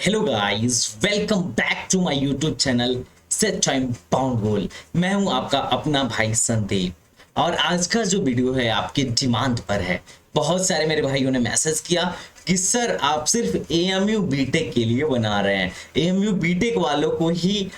Hello guys, welcome back to my YouTube channel set time bound goal. मैं हूं आपका अपना भाई संदीप और आज का जो वीडियो है आपकी डिमांड पर है। बहुत सारे मेरे भाइयों ने मैसेज किया कि सर आप सिर्फ एएमयू बीटेक के लिए बना रहे हैं, एएमयू बीटेक वालों को ही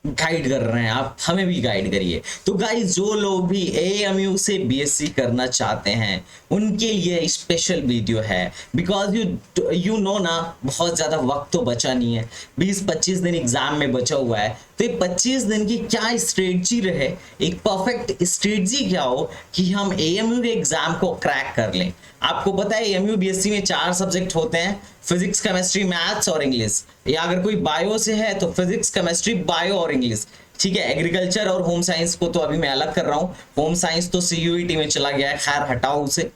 गाइड कर रहे हैं, आप हमें भी गाइड करिए। तो गाइस, जो लोग भी एएमयू से बीएससी करना चाहते हैं उनके लिए स्पेशल वीडियो है। बिकॉज यू नो ना, बहुत ज़्यादा वक्त तो बचा नहीं है, 20-25 दिन एग्जाम में बचा हुआ है। तो ये 25 दिन की क्या स्ट्रेटजी रहे, एक परफेक्ट स्ट्रेटजी क्या हो कि हम एएमयू के एग्जाम को क्रैक कर लें। आपको पता है एएमयू बीएससी में 4 सब्जेक्ट होते हैं, फिजिक्स, केमिस्ट्री, मैथ्स और इंग्लिश। या अगर कोई बायो से है तो फिजिक्स, केमिस्ट्री, बायो और इंग्लिश। ठीक है, एग्रीकल्चर और होम साइंस को तो अभी मैं अलग कर रहा हूँ, होम साइंस तो सीयूईटी में चला गया है, खैर हटाओ उसे।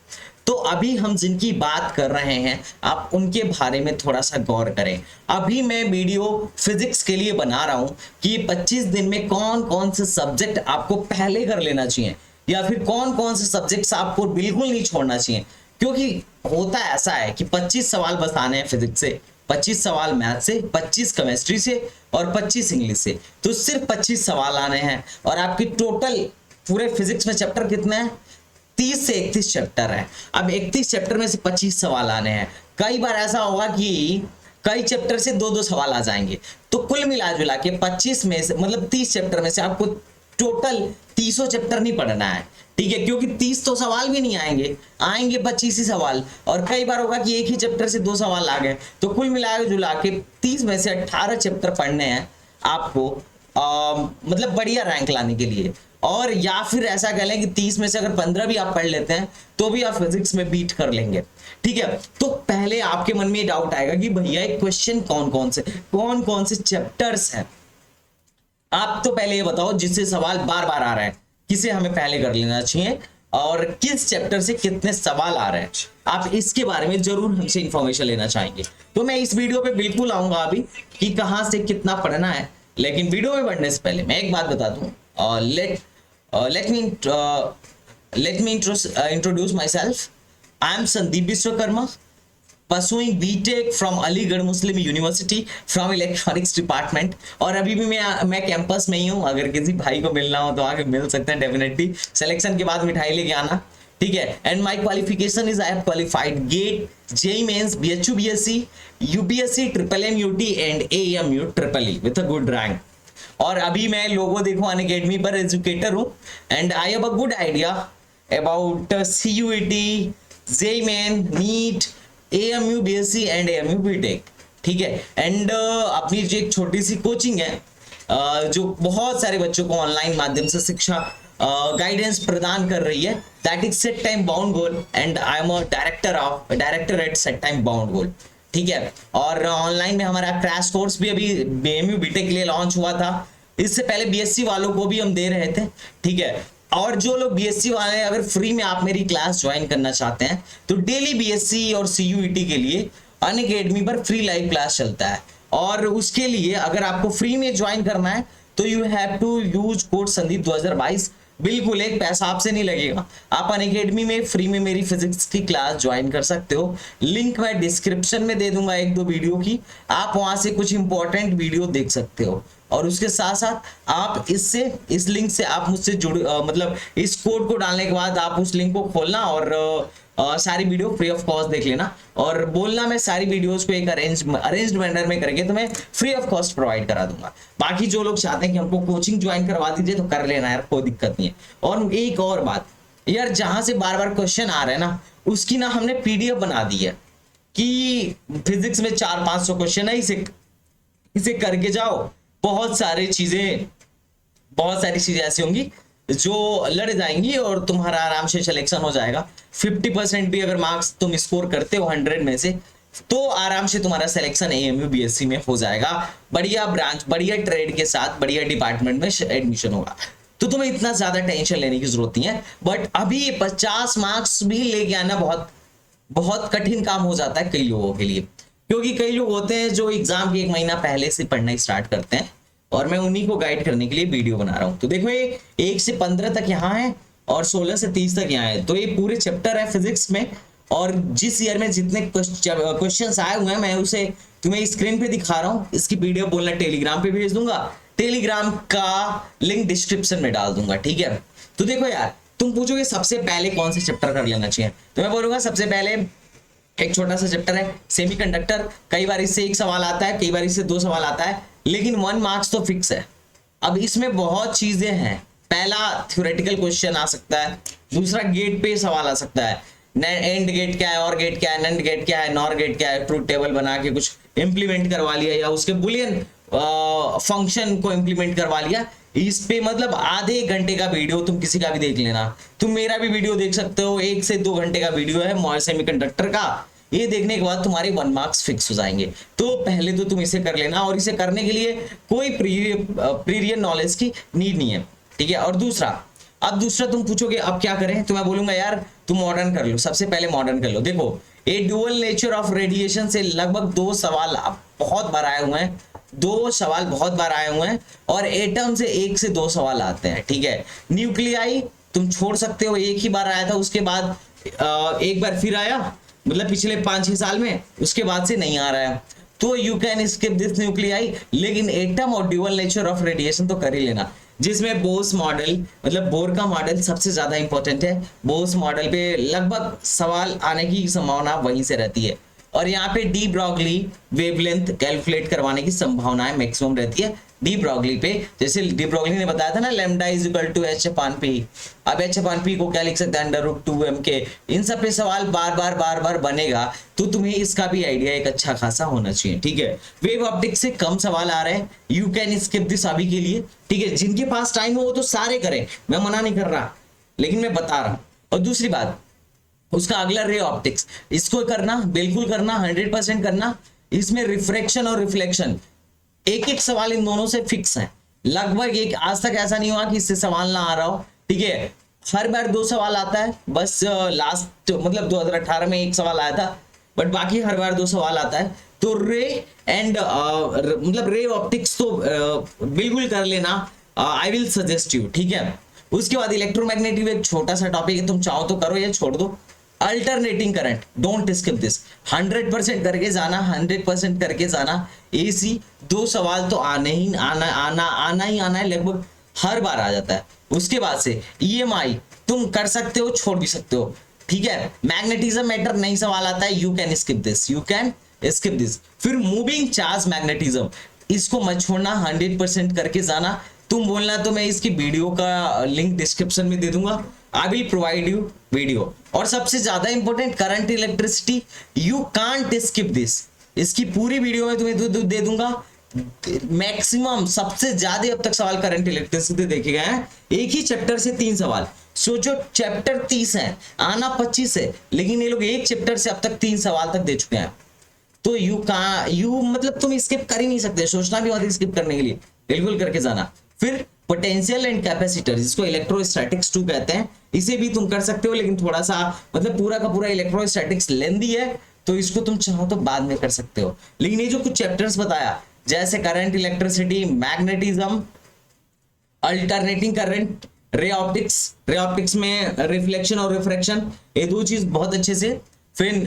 तो अभी हम जिनकी बात कर रहे हैं आप उनके बारे में थोड़ा सा गौर करें। अभी मैं वीडियो फिजिक्स के लिए बना रहा हूं कि 25 दिन में कौन कौन से सब्जेक्ट आपको पहले कर लेना चाहिए या फिर कौन कौन से सब्जेक्ट्स आपको बिल्कुल नहीं छोड़ना चाहिए। क्योंकि होता ऐसा है कि 25 सवाल बस आने हैं फिजिक्स से, 25 सवाल मैथ से, 25 केमिस्ट्री से और 25 इंग्लिश से। तो सिर्फ 25 सवाल आने हैं और आपकी टोटल पूरे फिजिक्स में चैप्टर कितने हैं? 30 से 31 चैप्टर है। अब 31 चैप्टर में से 25 सवाल आने हैं। कई बार ऐसा होगा कि कई चैप्टर से 2-2 सवाल आ जाएंगे। तो कुल मिला जुला के 25 में से, मतलब 30 चैप्टर में से आपको टोटल 300 चैप्टर नहीं पढ़ना है। ठीक है, क्योंकि 30 तो सवाल भी नहीं आएंगे, आएंगे 25 ही सवाल। और कई बार होगा कि एक ही चैप्टर से 2 सवाल आ गए। तो कुल मिला जुला के 30 में से 18 चैप्टर पढ़ने हैं आपको, मतलब बढ़िया रैंक लाने के लिए। और या फिर ऐसा कह लें कि 30 में से अगर 15 भी आप पढ़ लेते हैं तो भी आप फिजिक्स में बीट कर लेंगे। ठीक है, तो पहले आपके मन में ये डाउट आएगा कि भैया एक क्वेश्चन कौन कौन से चैप्टर्स हैं। आप तो पहले ये बताओ जिससे सवाल बार बार आ रहा है, किसे हमें पहले कर लेना चाहिए और किस चैप्टर से कितने सवाल आ रहे हैं। आप इसके बारे में जरूर हमसे इंफॉर्मेशन लेना चाहेंगे। तो मैं इस वीडियो पे बिल्कुल आऊंगा अभी कि कहां से कितना पढ़ना है। लेकिन वीडियो में बढ़ने से पहले मैं एक बात बता दूं, let me introduce myself. I am Sandeep Biswakarma, pursuing BTech from Aligarh Muslim University from Electronics Department। और अभी भी मैं कैंपस में ही हूँ। अगर किसी भाई को मिलना हो तो आके मिल सकते हैं डेफिनेटली। सिलेक्शन के बाद मिठाई लेके आना, ठीक है। And my qualification is I have qualified GATE, JEE Mains, BHU BSc, UPSC, MMUT and AMU EEE with a good rank. और अभी मैं लोगो देखो अनअकैडमी पर एजुकेटर हूँ and I have a good idea about CUET, JEE Main, NEET, AMU BSc and AMU BTech। ठीक है, and अपनी जो एक छोटी सी कोचिंग है जो बहुत सारे बच्चों को ऑनलाइन माध्यम से शिक्षा गाइडेंस प्रदान कर रही है, that is set time bound goal and I am a director at set time bound goal. ठीक है, और ऑनलाइन में हमारा क्रैश कोर्स भी अभी AMU BTech के लिए लॉन्च हुआ था। इससे पहले BSc वालों को भी हम दे रहे थे। ठीक है, और जो लोग BSc वाले हैं, अगर फ्री में आप मेरी क्लास ज्वाइन करना चाहते हैं तो डेली BSc और CUET के लिए अनअकैडमी पर फ्री लाइव क्लास चलता है। और उसके लिए अगर आपको फ्री में ज्वाइन करना है तो you have to use code Sandeep 2022। बिल्कुल एक पैसा आपसे नहीं लगेगा। आप अनअकैडमी में फ्री में मेरी फिजिक्स की क्लास ज्वाइन कर सकते हो। लिंक मैं डिस्क्रिप्शन में दे दूंगा 1-2 वीडियो की, आप वहां से कुछ इंपॉर्टेंट वीडियो देख सकते हो। और उसके साथ साथ आप इस लिंक से आप मुझसे मतलब इस कोड को डालने के बाद आप उस लिंक को खोलना और सारी वीडियो फ्री ऑफ कॉस्ट देख लेना और बोलना मैं सारी वीडियोस को एक अरेंज्ड मैनर में करके तो मैं फ्री ऑफ कॉस्ट प्रोवाइड करा दूंगा। बाकी जो लोग चाहते हैं कि हमको कोचिंग ज्वाइन करवा दीजिए तो कर लेना यार, कोई दिक्कत नहीं है। और एक और बात यार, जहां से बार बार क्वेश्चन आ रहे हैं ना, उसकी ना हमने PDF बना दी है कि फिजिक्स में 400-500 क्वेश्चन है, इसे करके जाओ। बहुत सारी चीजें ऐसी होंगी जो लड़ जाएंगी और तुम्हारा आराम से सिलेक्शन हो जाएगा। 50% भी अगर मार्क्स तुम स्कोर करते हो 100 में से तो आराम से तुम्हारा सिलेक्शन AMU BSc में हो जाएगा। बढ़िया ब्रांच, बढ़िया ट्रेड के साथ, बढ़िया डिपार्टमेंट में एडमिशन होगा। तो तुम्हें इतना ज्यादा टेंशन लेने की जरूरत नहीं है। बट अभी 50 मार्क्स भी लेके आना बहुत बहुत कठिन काम हो जाता है कई लोगों के लिए, क्योंकि कई लोग होते हैं जो एग्जाम के 1 महीना पहले से पढ़ना स्टार्ट करते हैं और मैं उन्हीं को गाइड करने के लिए वीडियो बना रहा हूँ। तो देखो ये 1 से 15 तक यहाँ है और 16 से 30 तक यहाँ है। तो ये पूरे चैप्टर है फिजिक्स में और जिस ईयर में जितने क्वेश्चंस आए हुए हैं मैं उसे तुम्हें स्क्रीन पे दिखा रहा हूँ। इसकी पीडीएफ बोलना टेलीग्राम पे भेज दूंगा, टेलीग्राम का लिंक डिस्क्रिप्शन में डाल दूंगा, ठीक है। तो देखो यार, तुम पूछोगे सबसे पहले कौन सा चैप्टर कर लेना चाहिए, तो मैं बोलूंगा सबसे पहले एक छोटा सा चैप्टर है सेमीकंडक्टर। कई बार इससे एक सवाल आता है, कई बार इससे 2 सवाल आता है, लेकिन 1 मार्क्स तो फिक्स है। अब इसमें बहुत चीजें हैं। पहला थ्योरेटिकल क्वेश्चन आ सकता है, दूसरा गेट पे सवाल आ सकता है, एंड गेट क्या है, और गेट क्या है, नैंड गेट क्या है, नॉर गेट क्या है, ट्रूथ टेबल बना के कुछ इंप्लीमेंट करवा लिया या उसके बुलियन फंक्शन को इंप्लीमेंट करवा लिया। इस पे मतलब आधे घंटे का वीडियो तुम किसी का भी देख लेना, तुम मेरा भी वीडियो देख सकते हो, 1 से 2 घंटे का वीडियो है सेमीकंडक्टर का। ये देखने के बाद तुम्हारे 1 मार्क्स फिक्स हो जाएंगे। तो पहले तो तुम इसे कर लेना, और इसे करने के लिए कोई प्रीवियस नॉलेज की नीड नहीं है, ठीक है। और दूसरा तुम पूछोगे अब क्या करें, तो मैं बोलूंगा यार तुम मॉडर्न कर लो, सबसे पहले मॉडर्न कर लो। देखो, ए ड्यूअल नेचर ऑफ रेडिएशन से लगभग 2 सवाल बहुत बार आए हुए हैं, 2 सवाल बहुत बार आए हुए हैं, और एटम से 1 से 2 सवाल आते हैं, ठीक है। न्यूक्लियाई तुम छोड़ सकते हो, एक ही बार आया था, उसके बाद एक बार फिर आया, मतलब पिछले 5-6 साल में, उसके बाद से नहीं आ रहा है, तो you can skip this nuclei. लेकिन एटम और ड्यूअल नेचर ऑफ रेडिएशन तो कर ही लेना, जिसमें बोस मॉडल मतलब बोर का मॉडल सबसे ज्यादा इंपॉर्टेंट है। बोस मॉडल पे लगभग सवाल आने की संभावना वहीं से रहती है, और यहाँ पे डी ब्रॉगली वेवलेंथ कैलकुलेट करवाने की संभावनाएं मैक्सिमम रहती है डी ब्रॉगली पे। जैसे डी ब्रॉगली ने बताया था ना, lambda is equal to H upon P. अब एच अपान पी को क्या लिख सकते हैं, अंडर रूट 2m के। इन सब पे सवाल बार बार बनेगा, तो तुम्हें इसका भी आइडिया एक अच्छा खासा होना चाहिए, ठीक है। वेव ऑप्टिक्स से कम सवाल आ रहे हैं, यू कैन स्किप दिस अभी के लिए, ठीक है। जिनके पास टाइम हो वो तो सारे करें, मैं मना नहीं कर रहा, लेकिन मैं बता रहा हूं। और दूसरी बात, उसका अगला रे ऑप्टिक्स, इसको करना, बिल्कुल करना, 100% करना। इसमें रिफ्रैक्शन और रिफ्लेक्शन एक सवाल इन दोनों से फिक्स है लगभग। एक आज तक ऐसा नहीं हुआ कि इससे सवाल ना आ रहा हो, ठीक है। हर बार 2 सवाल आता है, बस लास्ट मतलब 2018 में 1 सवाल आया था, बट बाकी हर बार 2 सवाल आता है। तो रे एंड मतलब रे ऑप्टिक्स तो बिल्कुल कर लेना, आई विल सजेस्ट यू, ठीक है। उसके बाद इलेक्ट्रोमैग्नेटिक एक छोटा सा टॉपिक है, तुम चाहो तो करो या छोड़ दो। Alternating current, don't skip this, 100% करके जाना, 100% करके जाना। एसी 2 सवाल तो आना ही आना है, लगभग हर बार आ जाता है। उसके बाद से ईएमआई तुम कर सकते हो, छोड़ भी सकते हो, ठीक है। मैग्नेटिज्म मैटर नहीं सवाल आता है, you can skip this, you can skip this. फिर मूविंग चार्ज मैग्नेटिज्म, इसको मत छोड़ना, 100% करके जाना। तुम बोलना तो मैं इसकी वीडियो का लिंक डिस्क्रिप्शन में दे दूंगा, I will provide you video. और सबसे ज्यादा important current electricity, you can't skip this, इसकी पूरी वीडियो में तुम्हें दे दूंगा। मैक्सिमम सबसे ज्यादा अब तक सवाल करंट इलेक्ट्रिसिटी देखे गए हैं, एक ही चैप्टर से 3 सवाल। सोचो चैप्टर 30 है, आना 25 है, लेकिन ये लोग एक चैप्टर से अब तक 3 सवाल तक दे चुके हैं। तो यू मतलब तुम स्किप कर ही नहीं सकते, सोचना भी मत स्किप करने के लिए, बिल्कुल करके जाना। फिर पोटेंशियल एंड कैपेसिटर, जिसको इलेक्ट्रोस्टैटिक्स 2 कहते हैं, इसे भी तुम कर सकते हो, लेकिन थोड़ा सा मतलब पूरा का पूरा इलेक्ट्रोस्टैटिक्स लेंदी है, तो इसको तुम चाहो तो बाद में कर सकते हो। लेकिन ये जो कुछ चैप्टर्स बताया, जैसे current electricity, magnetism, alternating current, ray optics में रिफ्लेक्शन और रिफ्रैक्शन, ये 2 चीज बहुत अच्छे से। फिर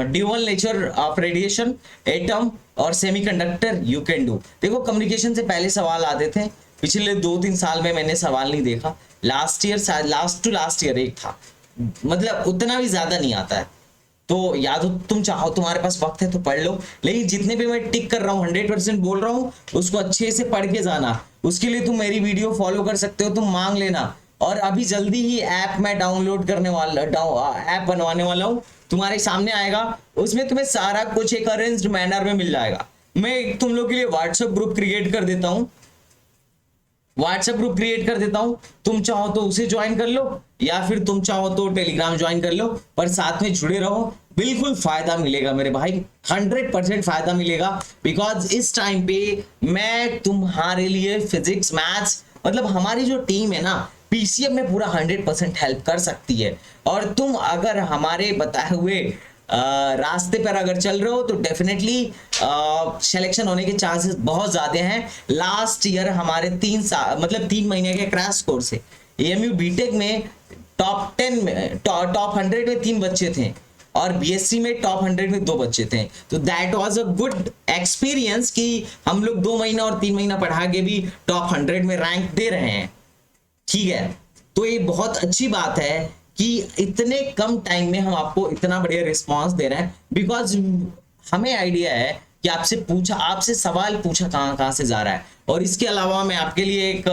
dual nature of radiation, atom और सेमीकंडक्टर, यू कैन डू। देखो कम्युनिकेशन से पहले सवाल आते थे, पिछले 2-3 साल में मैंने सवाल नहीं देखा, लास्ट ईयर एक था, मतलब उतना भी ज्यादा नहीं आता है। तो या तो तुम चाहो, तुम्हारे पास वक्त है तो पढ़ लो, लेकिन जितने भी मैं टिक कर रहा हूँ 100% बोल रहा हूँ, उसको अच्छे से पढ़ के जाना। उसके लिए तुम मेरी वीडियो फॉलो कर सकते हो, तुम मांग लेना। और अभी जल्दी ही ऐप मैं डाउनलोड करने वाला, ऐप बनवाने वाला हूँ, तुम्हारे सामने आएगा, उसमें तुम्हें सारा कुछ एक अरेंज्ड मैनर में मिल जाएगा। मैं तुम लोग के लिए व्हाट्सएप ग्रुप क्रिएट कर देता हूँ, तुम चाहो तो उसे ज्वाइन कर लो, या फिर तुम चाहो तो टेलीग्राम ज्वाइन कर लो, पर साथ में जुड़े रहो, बिल्कुल फायदा मिलेगा मेरे भाई, 100% फायदा मिलेगा। बिकॉज इस टाइम पे मैं तुम्हारे लिए फिजिक्स, मैथ्स, मतलब हमारी जो टीम है ना पीसीएम में पूरा 100% हेल्प कर सकती है। और तुम अगर हमारे बताए हुए रास्ते पर अगर चल रहे हो तो डेफिनेटली सिलेक्शन होने के चांसेस बहुत ज्यादा हैं। लास्ट ईयर हमारे 3 महीने के क्रैश कोर्स है एएमयू बीटेक में टॉप 100 में 3 बच्चे थे, और बीएससी में टॉप 100 में 2 बच्चे थे। तो that was a good experience कि हम लोग 2 महीना और 3 महीना पढ़ा के भी टॉप 100 में रैंक दे रहे हैं, ठीक है। तो ये बहुत अच्छी बात है कि इतने कम टाइम में हम आपको इतना बढ़िया रिस्पांस दे रहे हैं, बिकॉज हमें आइडिया है कि आपसे सवाल पूछा कहां से जा रहा है। और इसके अलावा मैं आपके लिए एक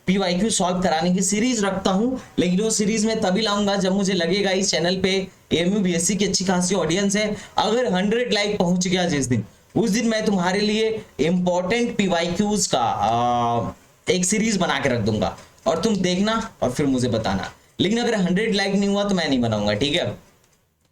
PYQ सॉल्व कराने की सीरीज रखता हूं, लेकिन वो सीरीज में तभी लाऊंगा जब मुझे लगेगा इस चैनल पे AMU BSc की अच्छी खासी ऑडियंस है। अगर 100 लाइक पहुंच गया जिस दिन, उस दिन मैं तुम्हारे लिए इंपॉर्टेंट PYQs का एक सीरीज बना के रख दूंगा और तुम देखना और फिर मुझे बताना। लेकिन अगर 100 लाइक नहीं हुआ तो मैं नहीं बनाऊंगा, ठीक है।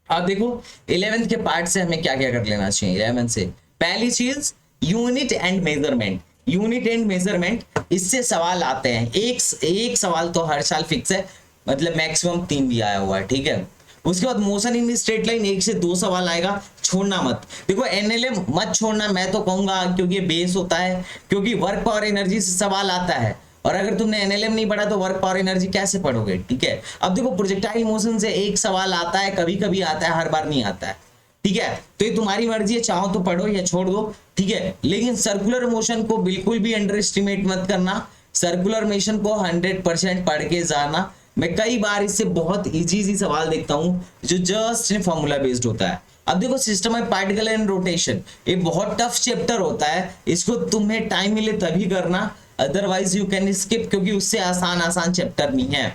अब देखो 11th के पार्ट से हमें क्या क्या कर लेना चाहिए। 11th से पहली चीज unit and measurement. Unit and measurement, इससे सवाल आते हैं। एक सवाल तो हर साल फिक्स है, मतलब मैक्सिमम 3 भी आया हुआ है, ठीक है। उसके बाद मोशन इन स्ट्रेट लाइन 1 से 2 सवाल आएगा, छोड़ना मत। देखो NLM मत छोड़ना, मैं तो कहूंगा, क्योंकि ये बेस होता है, क्योंकि वर्क पावर एनर्जी से सवाल आता है। और अगर तुमने NLM नहीं पढ़ा तो वर्क पावर एनर्जी कैसे पढ़ोगे, ठीक है। अब देखो प्रोजेक्टाइल मोशन से एक सवाल आता है, कभी कभी आता है, हर बार नहीं आता है, ठीक है। तो ये तुम्हारी मर्जी है, चाहो तो पढ़ो या छोड़ दो, ठीक है। लेकिन सर्कुलर मोशन को बिल्कुल भी अंडर एस्टिमेट मत करना। सर्कुलर मोशन को 100% पढ़ के जाना। मैं कई बार इससे बहुत इजी सवाल देखता हूँ जो जस्ट फॉर्मूला बेस्ड होता है। अब देखो system of particle and rotation, ये बहुत टफ चैप्टर होता है, इसको तुम्हें टाइम मिले तभी करना, अदरवाइज यू कैन स्किप, क्योंकि उससे आसान चैप्टर नहीं है।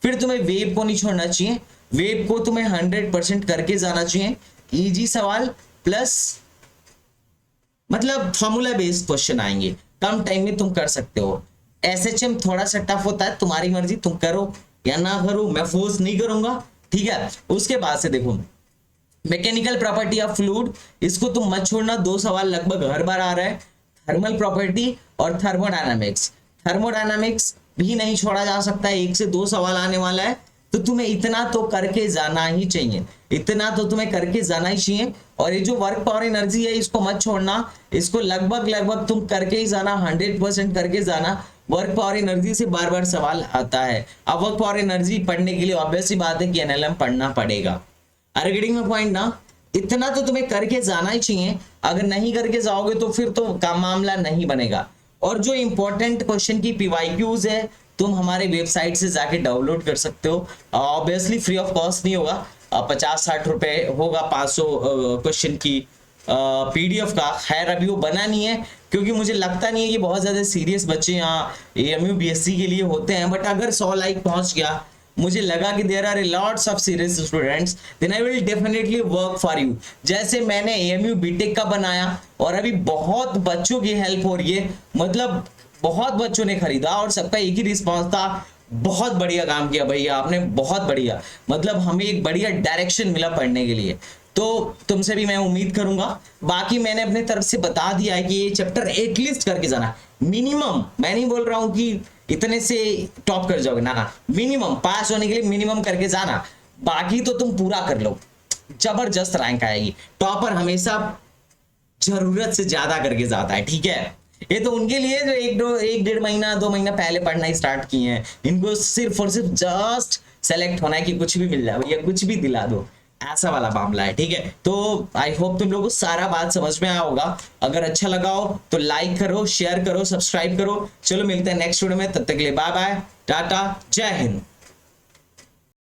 फिर तुम्हें वेव को नहीं छोड़ना चाहिए, वेव को तुम्हें 100% करके जाना चाहिए। इजी सवाल प्लस मतलब फॉर्मूला बेस्ड क्वेश्चन आएंगे, कम टाइम में तुम कर सकते हो। SHM थोड़ा सा टफ होता है, तुम्हारी मर्जी, तुम करो या ना करो, मैं फोर्स नहीं करूंगा, ठीक है। उसके बाद से देखो मैकेनिकल प्रॉपर्टी ऑफ फ्लूइड, इसको तुम मत छोड़ना, 2 सवाल लगभग हर बार आ रहा है। थर्मल प्रॉपर्टी और थर्मोडायनामिक्स, थर्मोडायनामिक्स भी नहीं छोड़ा जा सकता है, 1 से 2 सवाल आने वाला है। तो तुम्हें इतना तो करके जाना ही चाहिए, इतना तो तुम्हें करके जाना ही चाहिए। और ये जो वर्क पावर एनर्जी है इसको मत छोड़ना, इसको लगभग तुम करके ही जाना, 100% करके जाना। वर्क पावर एनर्जी से बार बार सवाल आता है। अब वर्क पावर एनर्जी पढ़ने के लिए ऑब्वियस सी बात है कि NLM पढ़ना पड़ेगा। आर गेटिंग माय पॉइंट ना? इतना तो तुम्हें करके जाना ही चाहिए, अगर नहीं करके जाओगे तो फिर तो का मामला नहीं बनेगा। और जो इंपॉर्टेंट क्वेश्चन की PYQs है तुम हमारे वेबसाइट से जाके डाउनलोड कर सकते हो, ऑब्वियसली फ्री ऑफ कॉस्ट नहीं होगा, 50-60 रुपए होगा 500 क्वेश्चन की PDF का। खैर अभी वो बना नहीं है, क्योंकि मुझे लगता नहीं है कि बहुत ज्यादा सीरियस बच्चे यहाँ AMU BSc के लिए होते हैं। बट अगर 100 लाइक पहुंच गया, मुझे लगा कि there are lots of serious students, then I will definitely work for you. जैसे मैंने AMU BTech का बनाया और अभी बहुत बच्चों की हेल्प हो रही है, मतलब बहुत बच्चों ने खरीदा और सबका एक ही रिस्पॉन्स था, बहुत बढ़िया काम किया भैया आपने, बहुत बढ़िया, मतलब हमें एक बढ़िया डायरेक्शन मिला पढ़ने के लिए। तो तुमसे भी मैं उम्मीद करूंगा। बाकी मैंने अपने तरफ से बता दिया है कि ये चैप्टर एटलीस्ट करके जाना, मिनिमम। मैं नहीं बोल रहा हूं कि इतने से टॉप कर जाओगे, ना, मिनिमम पास होने के लिए मिनिमम करके जाना, बाकी तो तुम पूरा कर लो, जबरदस्त रैंक आएगी। टॉपर हमेशा जरूरत से ज्यादा करके जाता है, ठीक है। ये तो उनके लिए जो 1-1.5 महीना 2 महीना पहले पढ़ना ही स्टार्ट किए हैं, इनको सिर्फ और सिर्फ जस्ट सेलेक्ट होना है कि कुछ भी मिल जाए भैया, कुछ भी दिला दो, ऐसा वाला मामला है, ठीक है। तो आई होप तुम लोगों को सारा बात समझ में आया होगा। अगर अच्छा लगा हो तो लाइक करो, शेयर करो, सब्सक्राइब करो। चलो मिलते हैं नेक्स्ट वीडियो में, तब तक के लिए बाय बाय, टाटा, जय हिंद।